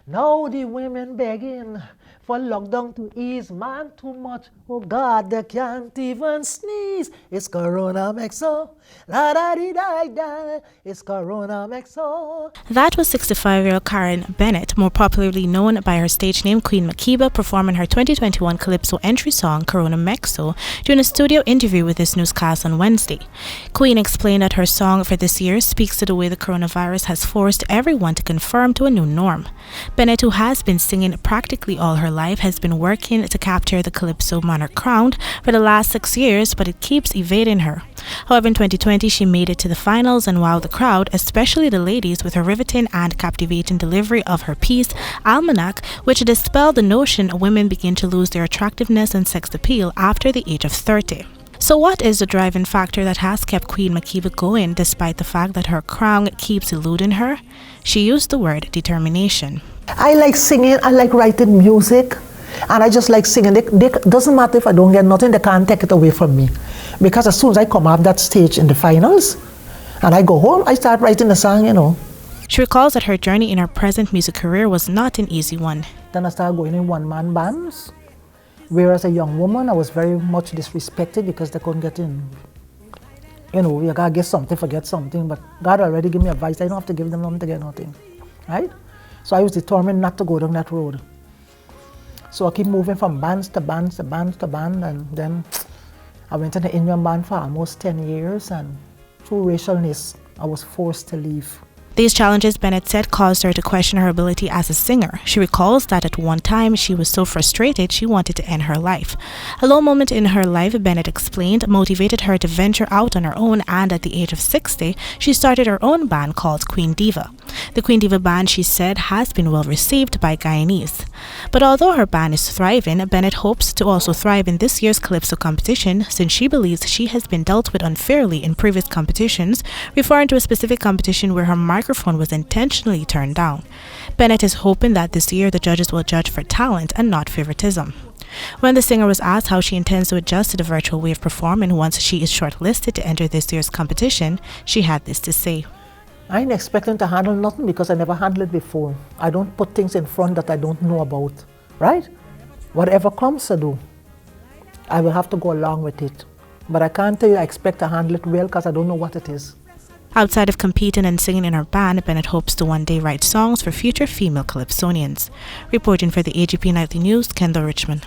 Now the women begging for lockdown to ease. Man, too much. Oh God, they can't even sneeze. It's Corona Mexo. La da di da da. It's Corona Mexo. That was 65-year-old Karen Bennett, more popularly known by her stage name Queen Makeba, performing her 2021 Calypso entry song Corona Mexo during a studio interview with this newscast on Wednesday. Queen explained that her song for this year speaks to the way the coronavirus has forced everyone to conform to a new norm. Bennett, who has been singing practically all her life, has been working to capture the Calypso monarch crown for the last 6 years, but it keeps evading her. However, in 2020, she made it to the finals and wowed the crowd, especially the ladies, with her riveting and captivating delivery of her piece, Almanac, which dispelled the notion women begin to lose their attractiveness and sex appeal after the age of 30. So what is the driving factor that has kept Queen Makeba going despite the fact that her crown keeps eluding her? She used the word determination. I like singing, I like writing music, and I just like singing. Doesn't matter if I don't get nothing, they can't take it away from me. Because as soon as I come off that stage in the finals, and I go home, I start writing a song, She recalls that her journey in her present music career was not an easy one. Then I started going in one-man bands, where as a young woman, I was very much disrespected because they couldn't get in. You gotta get something, forget something, but God already gave me advice. I don't have to give them nothing to get nothing, right? So I was determined not to go down that road. So I keep moving from bands to bands to bands to band, and then I went in the Indian band for almost 10 years, and through racialness, I was forced to leave. These challenges, Bennett said, caused her to question her ability as a singer. She recalls that at one time she was so frustrated she wanted to end her life. A low moment in her life, Bennett explained, motivated her to venture out on her own, and at the age of 60, she started her own band called Queen Diva. The Queen Diva band, she said, has been well received by Guyanese. But although her band is thriving, Bennett hopes to also thrive in this year's Calypso competition, since she believes she has been dealt with unfairly in previous competitions, referring to a specific competition where her microphone was intentionally turned down. Bennett is hoping that this year the judges will judge for talent and not favoritism. When the singer was asked how she intends to adjust to the virtual way of performing once she is shortlisted to enter this year's competition, she had this to say. I ain't expecting to handle nothing because I never handled it before. I don't put things in front that I don't know about, right? Whatever comes to do, I will have to go along with it. But I can't tell you I expect to handle it well because I don't know what it is. Outside of competing and singing in her band, Bennett hopes to one day write songs for future female Calypsonians. Reporting for the AGP Nightly News, Kendell Richmond.